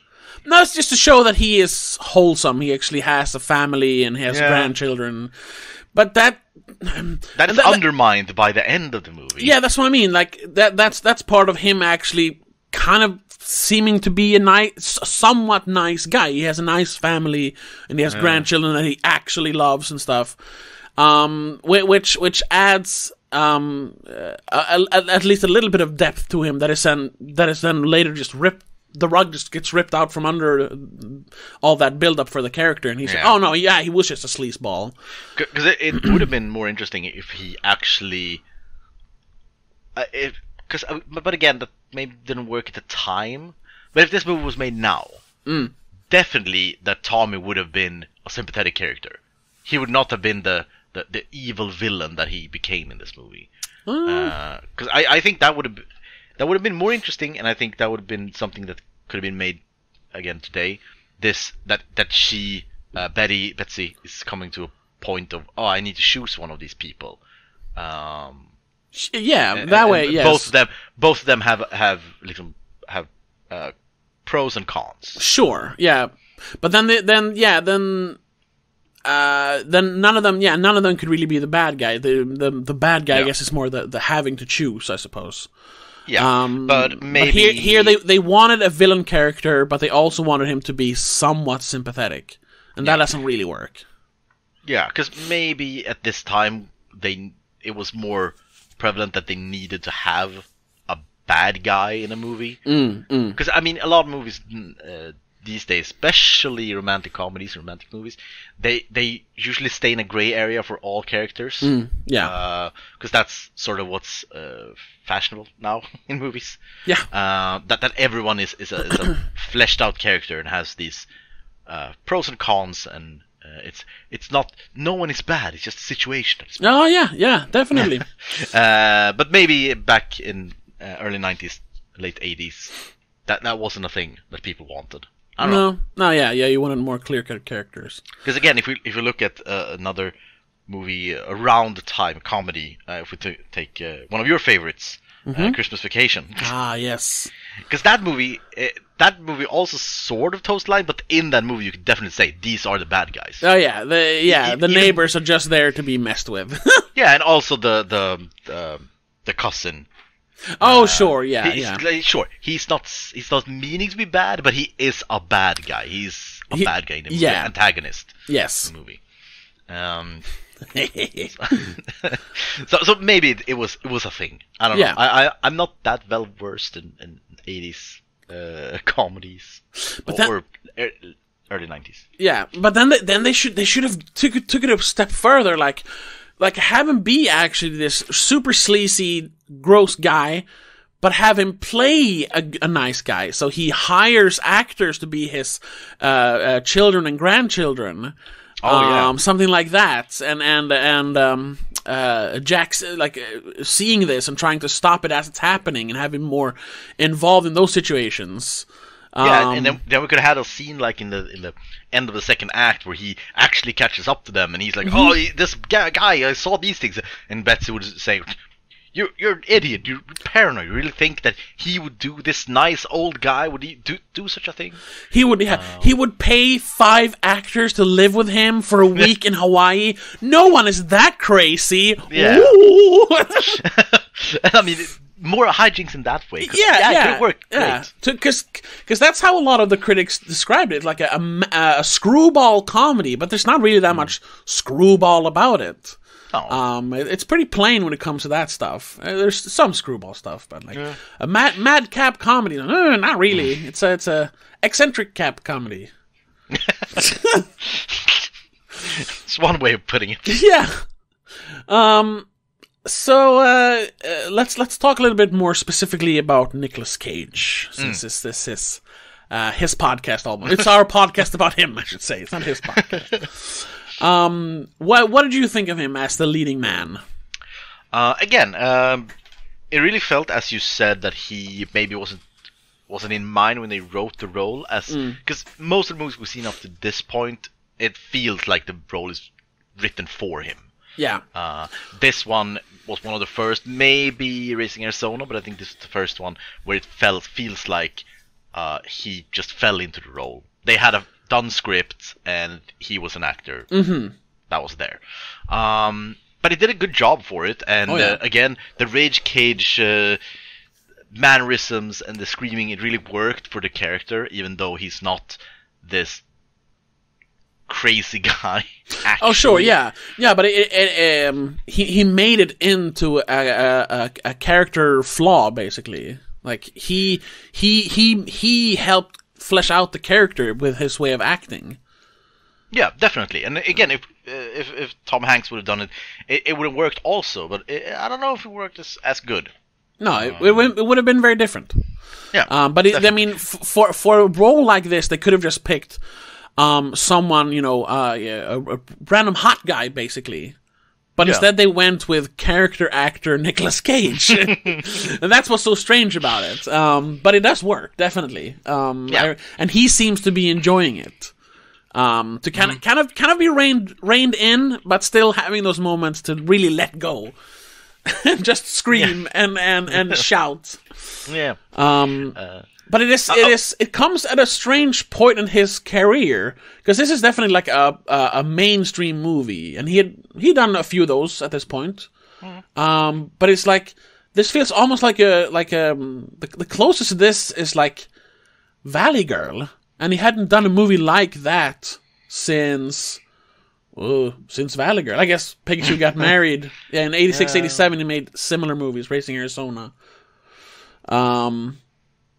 Speaker 1: No, it's just to show that he is wholesome. He actually has a family and he has grandchildren. But that
Speaker 2: is undermined by the end of the movie.
Speaker 1: Yeah, that's what I mean. Like that's part of him actually kind of seeming to be a somewhat nice guy. He has a nice family and he has grandchildren that he actually loves and stuff. Which adds at least a little bit of depth to him that is then later just ripped. The rug just gets ripped out from under all that build up for the character, and he's like, oh no, yeah, he was just a sleazeball.
Speaker 2: Because it would have been more interesting if he actually, but again, that maybe didn't work at the time. But if this movie was made now, definitely that Tommy would have been a sympathetic character. He would not have been the evil villain that he became in this movie. Because I think that would have been more interesting, and I think that would have been something that could have been made again today. Betsy is coming to a point of, I need to choose one of these people.
Speaker 1: That way, yes.
Speaker 2: Both of them have pros and cons.
Speaker 1: Sure, yeah, but then none of them could really be the bad guy. The bad guy, I guess, is more the having to choose, I suppose.
Speaker 2: Yeah, but maybe
Speaker 1: but here they wanted a villain character, but they also wanted him to be somewhat sympathetic, and that doesn't really work.
Speaker 2: Yeah, because maybe at this time it was more prevalent that they needed to have a bad guy in a movie. Because I mean, a lot of movies these days, especially romantic movies, they usually stay in a gray area for all characters. Because that's sort of what's fashionable now in movies.
Speaker 1: Yeah.
Speaker 2: That everyone is a fleshed out character and has these pros and cons, and it's not, no one is bad. It's just a situation.
Speaker 1: Oh yeah, definitely.
Speaker 2: But maybe back in early 90s, late 80s, that wasn't a thing that people wanted. I don't know.
Speaker 1: You wanted more clear-cut characters.
Speaker 2: Because again, if we look at another movie around the time, comedy, if we take one of your favorites, Christmas Vacation.
Speaker 1: Ah, yes.
Speaker 2: Because that movie also sort of toes the line, but in that movie you could definitely say these are the bad guys.
Speaker 1: Oh yeah, the neighbors are just there to be messed with.
Speaker 2: Yeah, and also the cousin.
Speaker 1: Oh sure, yeah.
Speaker 2: Sure, he's not meaning to be bad, but he is a bad guy. He's a bad guy in the movie, antagonist.
Speaker 1: Yes.
Speaker 2: In the movie. So maybe it was a thing. I don't know. I'm not that well versed in 80s comedies, but or early 90s.
Speaker 1: Yeah, but then they should have took it a step further, like have him be actually this super sleazy, gross guy, but have him play a nice guy. So he hires actors to be his children and grandchildren. Something like that, and Jack's seeing this and trying to stop it as it's happening, and have him more involved in those situations.
Speaker 2: And then we could have had a scene like in the end of the second act where he actually catches up to them, and he's like, "Oh, this guy, I saw these things," and Betsy would say, You're an idiot. You're paranoid. You really think that he would do this nice old guy? Would he do such a thing?
Speaker 1: He would pay 5 actors to live with him for a week in Hawaii. No one is that crazy.
Speaker 2: Yeah. I mean, more hijinks in that way. It could work great.
Speaker 1: Because that's how a lot of the critics described it, like a screwball comedy, but there's not really that much screwball about it.
Speaker 2: Oh.
Speaker 1: It's pretty plain when it comes to that stuff. There's some screwball stuff, but a madcap comedy, not really. It's a eccentric cap comedy.
Speaker 2: It's one way of putting it.
Speaker 1: Yeah. So let's talk a little bit more specifically about Nicolas Cage, since this is his podcast almost. It's our podcast about him, I should say. It's not his podcast. What did you think of him as the leading man?
Speaker 2: It really felt, as you said, that he maybe wasn't in mind when they wrote the role, as because most of the movies we've seen up to this point, it feels like the role is written for him.
Speaker 1: Yeah.
Speaker 2: This one was one of the first, maybe Racing Arizona, but I think this is the first one where it feels like he just fell into the role. They had a done script and he was an actor that was there, but he did a good job for it, and again, the Rage Cage mannerisms and the screaming, it really worked for the character, even though he's not this crazy guy actually.
Speaker 1: Oh sure, yeah, but he made it into a character flaw, basically. Like he helped flesh out the character with his way of acting.
Speaker 2: Yeah, definitely. And again, if Tom Hanks would have done it, it would have worked also. But I don't know if it worked as good.
Speaker 1: No, it would have been very different.
Speaker 2: Yeah,
Speaker 1: but I mean, for a role like this, they could have just picked someone, a random hot guy, basically. But instead they went with character actor Nicolas Cage. And that's what's so strange about it. But it does work, definitely. And he seems to be enjoying it. To kind of be reined in, but still having those moments to really let go. And just scream and shout.
Speaker 2: Yeah.
Speaker 1: But it comes at a strange point in his career, because this is definitely like a mainstream movie, and he'd done a few of those at this point. But it's like this feels almost like the closest to this is like Valley Girl, and he hadn't done a movie like that since Valley Girl. I guess Peggy Sue Got Married. Yeah, in 86, 87 he made similar movies, Racing Arizona.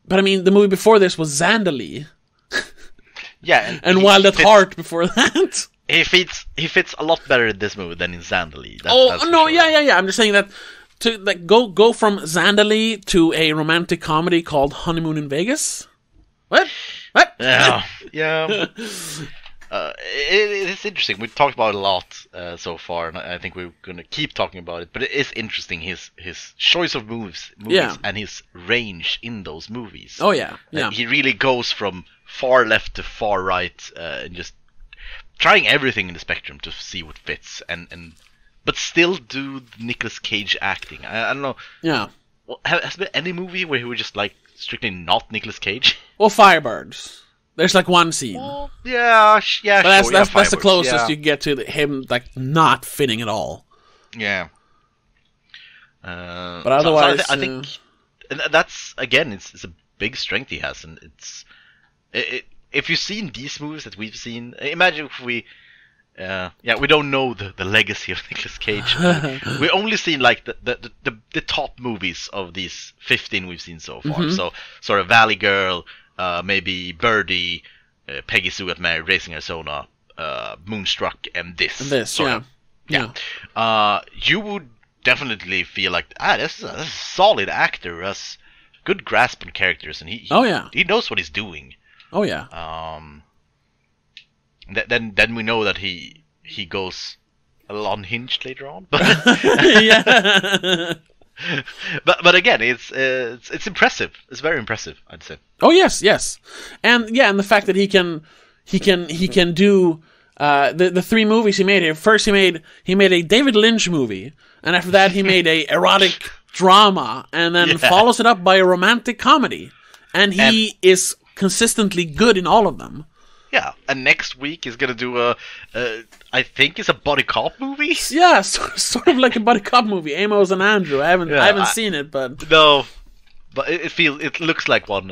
Speaker 1: But I mean, the movie before this was Zandalee.
Speaker 2: Yeah,
Speaker 1: and Wild at Heart before that.
Speaker 2: He fits a lot better in this movie than in Zandalee.
Speaker 1: That's no, sure. yeah. I'm just saying that to like go from Zandalee to a romantic comedy called Honeymoon in Vegas. What? Yeah.
Speaker 2: It's interesting. We've talked about it a lot so far, and I think we're going to keep talking about it. But it is interesting, his choice of movies and his range in those movies.
Speaker 1: Oh, yeah.
Speaker 2: He really goes from far left to far right, and just trying everything in the spectrum to see what fits, but still do Nicolas Cage acting. I don't know.
Speaker 1: Yeah.
Speaker 2: Well, has there been any movie where he was just like strictly not Nicolas Cage?
Speaker 1: Well, Firebirds. There's like one scene.
Speaker 2: Well, yeah.
Speaker 1: But that's the closest you get to him like not fitting at all.
Speaker 2: Yeah.
Speaker 1: But otherwise,
Speaker 2: I think that's again, it's a big strength he has, and if you've seen these movies that we've seen, imagine if we don't know the legacy of Nicolas Cage. We've only seen like the top movies of these 15 we've seen so far. So sort of Valley Girl. Maybe Birdie, Peggy Sue Got Married, Racing Arizona, Moonstruck, and this. Yeah. You would definitely feel like, this is a solid actor, has good grasp on characters, and he knows what he's doing.
Speaker 1: Oh yeah.
Speaker 2: Then we know that he goes a little unhinged later on.
Speaker 1: Yeah.
Speaker 2: But again, it's impressive. It's very impressive, I'd say.
Speaker 1: Oh yes, and the fact that he can do the three movies he made here. First, he made a David Lynch movie, and after that, he made a erotic drama, and then follows it up by a romantic comedy, and he is consistently good in all of them.
Speaker 2: Yeah, and next week he's gonna do I think it's a buddy cop movie.
Speaker 1: Yeah, sort of like a buddy cop movie. Amos and Andrew. I haven't seen it, but
Speaker 2: no, but it looks like one.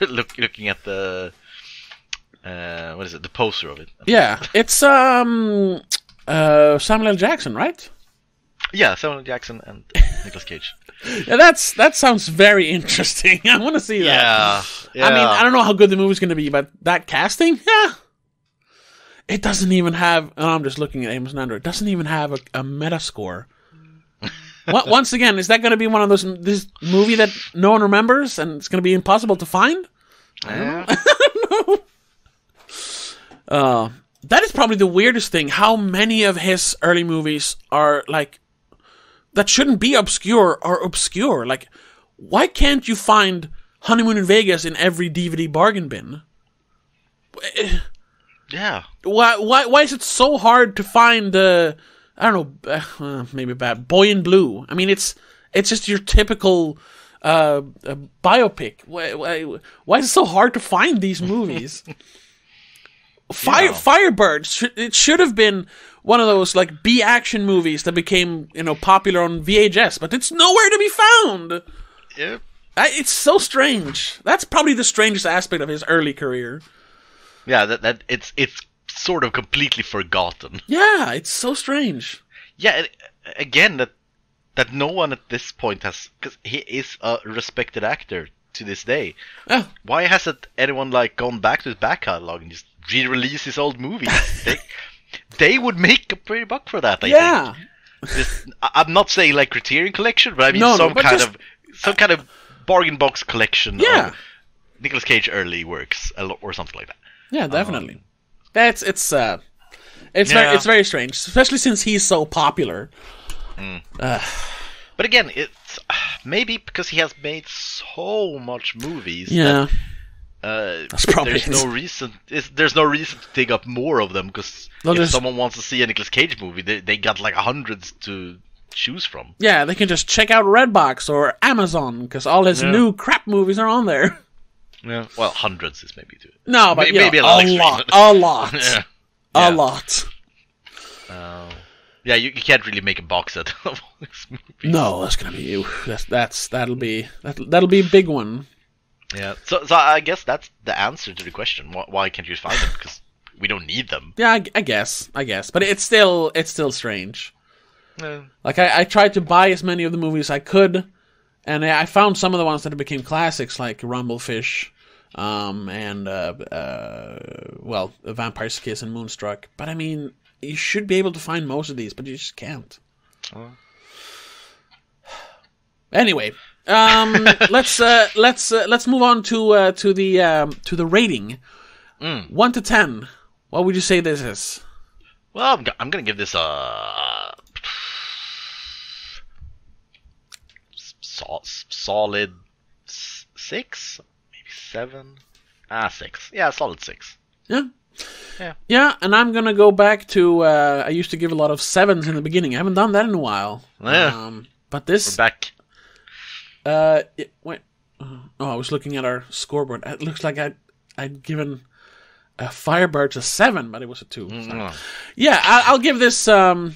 Speaker 2: Looking at the what is it? The poster of it.
Speaker 1: Yeah, it's Samuel L. Jackson, right?
Speaker 2: Yeah, Samuel L. Jackson and Nicolas Cage.
Speaker 1: Yeah, that sounds very interesting. I want to see that.
Speaker 2: Yeah.
Speaker 1: I mean, I don't know how good the movie's going to be, but that casting, it doesn't even have. And I'm just looking at Amos and Andrew. It doesn't even have a Metascore. Once again, is that going to be one of this movie that no one remembers and it's going to be impossible to find? I don't know. That is probably the weirdest thing. How many of his early movies are like that shouldn't be obscure are obscure. Like, why can't you find Honeymoon in Vegas in every DVD bargain bin?
Speaker 2: Yeah.
Speaker 1: Why is it so hard to find I don't know, maybe bad Boy in Blue? I mean, it's just your typical biopic. Why is it so hard to find these movies? Firebird. It should have been one of those like B action movies that became popular on VHS, but it's nowhere to be found.
Speaker 2: Yep.
Speaker 1: It's so strange. That's probably the strangest aspect of his early career.
Speaker 2: Yeah, that it's sort of completely forgotten.
Speaker 1: Yeah, it's so strange.
Speaker 2: Yeah, again, that no one at this point has, because he is a respected actor to this day.
Speaker 1: Yeah.
Speaker 2: Why hasn't anyone gone back to his back catalog and just re-release his old movies? They would make a pretty buck for that. I think. I'm not saying like Criterion Collection, but I mean some kind of bargain box collection.
Speaker 1: Yeah.
Speaker 2: Of Nicolas Cage early works or something like that.
Speaker 1: Yeah, definitely. It's very strange, especially since he's so popular.
Speaker 2: But again, it's maybe because he has made so much movies.
Speaker 1: Yeah.
Speaker 2: That's probably there's no reason to dig up more of them, because if someone wants to see a Nicolas Cage movie, they got like hundreds to choose from.
Speaker 1: Yeah, they can just check out Redbox or Amazon, because all his new crap movies are on there.
Speaker 2: Yeah. Well, hundreds is maybe too.
Speaker 1: No, but
Speaker 2: maybe
Speaker 1: a
Speaker 2: extreme.
Speaker 1: lot.
Speaker 2: Yeah.
Speaker 1: A lot.
Speaker 2: Yeah, you can't really make a box set of all these movies.
Speaker 1: No, that's gonna be you. That'll be a big one.
Speaker 2: Yeah. So I guess that's the answer to the question. Why can't you find them? Because we don't need them.
Speaker 1: Yeah, I guess. But it's still strange.
Speaker 2: Yeah.
Speaker 1: Like I tried to buy as many of the movies I could, and I found some of the ones that became classics, like Rumblefish, and Vampire's Kiss and Moonstruck. But I mean, you should be able to find most of these, but you just can't.
Speaker 2: Oh.
Speaker 1: Anyway, let's move on to the rating. 1 to 10. What would you say this is?
Speaker 2: Well, I'm gonna give this a solid 6, maybe 7. 6. Yeah, solid 6.
Speaker 1: Yeah, and I'm gonna go back to. I used to give a lot of 7s in the beginning. I haven't done that in a while.
Speaker 2: Yeah.
Speaker 1: But this.
Speaker 2: We're back.
Speaker 1: Wait. I was looking at our scoreboard. It looks like I'd given Firebirds a 7, but it was a 2. Yeah, I'll give this. No,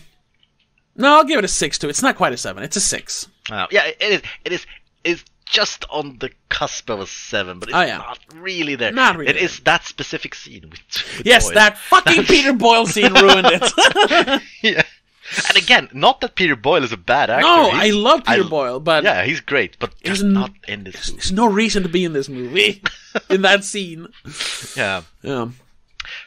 Speaker 1: I'll give it a 6 too. It's not quite a 7. It's a 6.
Speaker 2: Yeah, it is. It's just on the cusp of a 7, but it's not really there.
Speaker 1: Not really.
Speaker 2: It is that specific scene with
Speaker 1: yes,
Speaker 2: Boyle.
Speaker 1: that fucking Peter Boyle scene ruined it.
Speaker 2: Yeah. And again, not that Peter Boyle is a bad actor.
Speaker 1: No, I love Peter Boyle, but
Speaker 2: yeah, he's great, but just not in this movie.
Speaker 1: There's no reason to be in this movie, in that scene.
Speaker 2: Yeah.
Speaker 1: Yeah.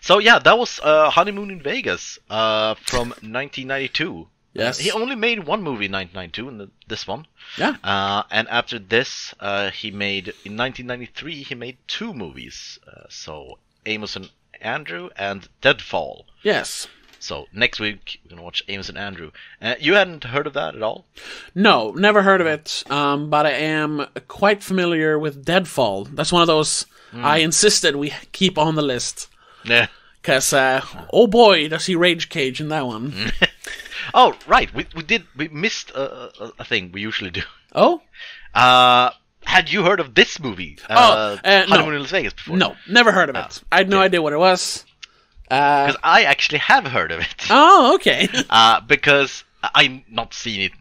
Speaker 2: So yeah, that was Honeymoon in Vegas from 1992.
Speaker 1: Yes.
Speaker 2: He only made one movie in 1992, and this one.
Speaker 1: Yeah.
Speaker 2: And after this, he made in 1993 he made 2 movies. So Amos and Andrew and Deadfall.
Speaker 1: Yes.
Speaker 2: So next week we're gonna watch Amos and Andrew. You hadn't heard of that at all?
Speaker 1: No, never heard of it. But I am quite familiar with Deadfall. That's one of those I insisted we keep on the list.
Speaker 2: Yeah.
Speaker 1: Because oh boy, does he rage cage in that one.
Speaker 2: Oh right, we missed a thing we usually do.
Speaker 1: Oh.
Speaker 2: Had you heard of this movie? Honeymoon in Las Vegas before?
Speaker 1: No, never heard of it. I had no idea what it was.
Speaker 2: Because I actually have heard of it.
Speaker 1: Oh, okay.
Speaker 2: Because I've not seen it,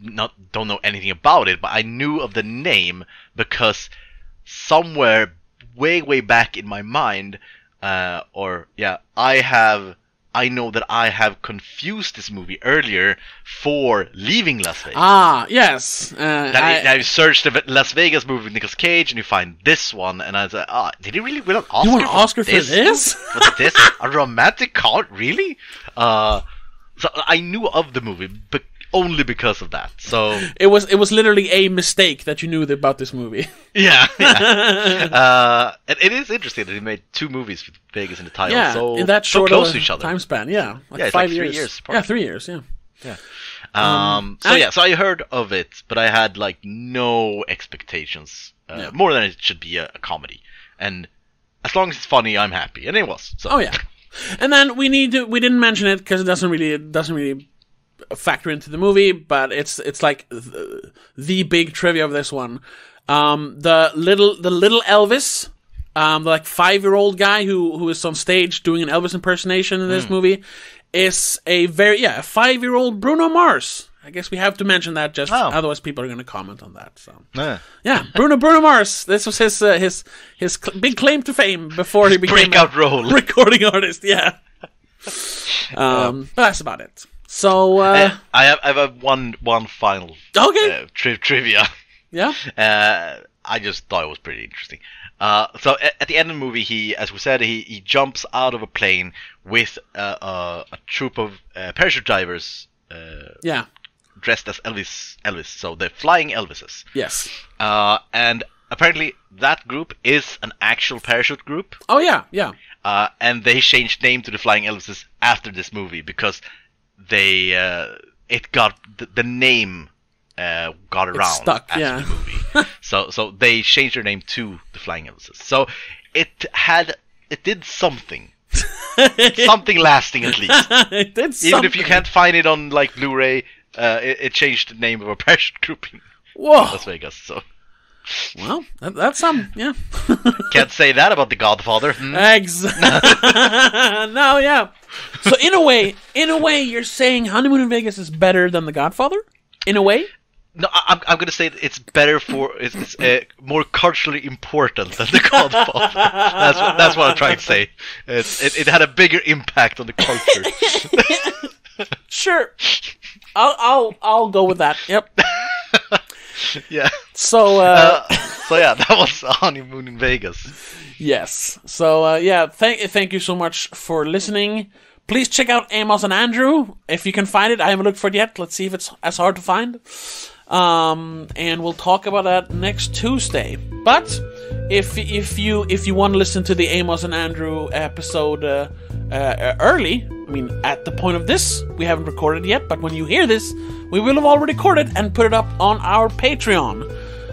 Speaker 2: don't know anything about it, but I knew of the name because somewhere way back in my mind, I know that I have confused this movie earlier for Leaving Las Vegas.
Speaker 1: Ah, yes.
Speaker 2: I searched the Las Vegas movie with Nicolas Cage, and you find this one, and I was like, did he really win an Oscar?
Speaker 1: You won an Oscar for this?
Speaker 2: For this? A romantic comedy? Really? So I knew of the movie, but only because of that. So
Speaker 1: it was literally a mistake that you knew about this movie.
Speaker 2: Yeah. And it is interesting that he made 2 movies with Vegas in the title.
Speaker 1: Yeah,
Speaker 2: so
Speaker 1: in that short
Speaker 2: close to each other.
Speaker 1: Time span. Yeah,
Speaker 2: it's
Speaker 1: 5
Speaker 2: like 3
Speaker 1: years.
Speaker 2: years apart.
Speaker 1: Yeah, 3 years. Yeah.
Speaker 2: Yeah. So I heard of it, but I had like no expectations. More than it should be a comedy, and as long as it's funny, I'm happy, and it was. So.
Speaker 1: Oh yeah. And then we didn't mention it because it doesn't really factor into the movie, but it's like the big trivia of this one. The little Elvis, the like 5-year-old guy who is on stage doing an Elvis impersonation in this movie, is a 5-year-old Bruno Mars. I guess we have to mention that, otherwise people are going to comment on that. So yeah, Bruno Mars. This was his big claim to fame before he became
Speaker 2: breakout role
Speaker 1: recording artist. Yeah, but that's about it. So
Speaker 2: I have one final trivia.
Speaker 1: Yeah.
Speaker 2: I just thought it was pretty interesting. So at the end of the movie, he jumps out of a plane with a troop of parachute divers. Dressed as Elvis. So they're flying Elvises.
Speaker 1: Yes.
Speaker 2: And apparently that group is an actual parachute group.
Speaker 1: Oh yeah.
Speaker 2: And they changed name to the Flying Elvises after this movie because the name got around
Speaker 1: stuck,
Speaker 2: after the movie. so they changed their name to the Flying Elvises. So it did something. Something lasting at least.
Speaker 1: It did something.
Speaker 2: Even if you can't find it on like Blu-ray, it changed the name of a parachute group in
Speaker 1: Whoa.
Speaker 2: Las Vegas. So
Speaker 1: Well, that's yeah.
Speaker 2: Can't say that about The Godfather.
Speaker 1: No, yeah. So in a way, you're saying Honeymoon in Vegas is better than The Godfather? In a way?
Speaker 2: No, I'm going to say it's better it's more culturally important than The Godfather. That's what I'm trying to say. It had a bigger impact on the culture.
Speaker 1: Sure, I'll go with that. Yep.
Speaker 2: Yeah.
Speaker 1: So
Speaker 2: yeah, that was Honeymoon in Vegas.
Speaker 1: Yes. So yeah, thank you so much for listening. Please check out Amos and Andrew if you can find it. I haven't looked for it yet. Let's see if it's as hard to find. And we'll talk about that next Tuesday. But if you want to listen to the Amos and Andrew episode early, I mean at the point of this, we haven't recorded yet. But when you hear this, we will have already recorded and put it up on our Patreon.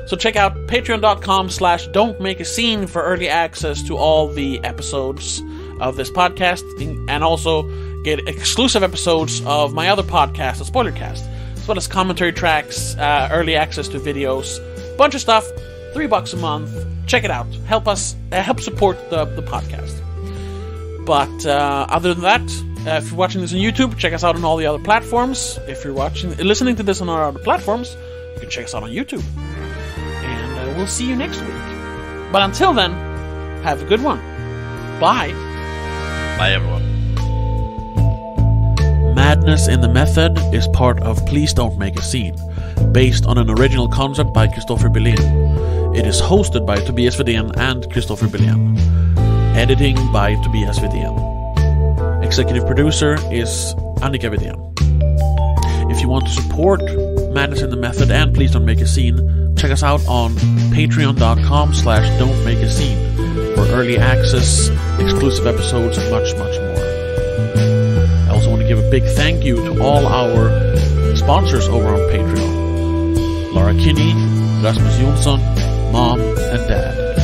Speaker 1: So check out patreon.com/don'tmakeascene for early access to all the episodes of this podcast, and also get exclusive episodes of my other podcast, the Spoilercast, as well as commentary tracks, early access to videos, bunch of stuff. $3 a month. Check it out. Help us help support the podcast. But other than that, if you're watching this on YouTube, check us out on all the other platforms. If you're listening to this on our other platforms, you can check us out on YouTube. And we'll see you next week. But until then, have a good one. Bye.
Speaker 2: Bye, everyone.
Speaker 1: Madness in the Method is part of Please Don't Make a Scene, based on an original concept by Christopher Billén. It is hosted by Tobias Vedén and Christopher Billén. Editing by Tobias Vedén. Executive producer is Annika Vedén. If you want to support Madness in the Method and Please Don't Make a Scene, check us out on patreon.com/don'tmakeascene for early access, exclusive episodes, and much, much more. I also want to give a big thank you to all our sponsors over on Patreon. Laura Kinney, Rasmus Jonsson, Mom and Dad.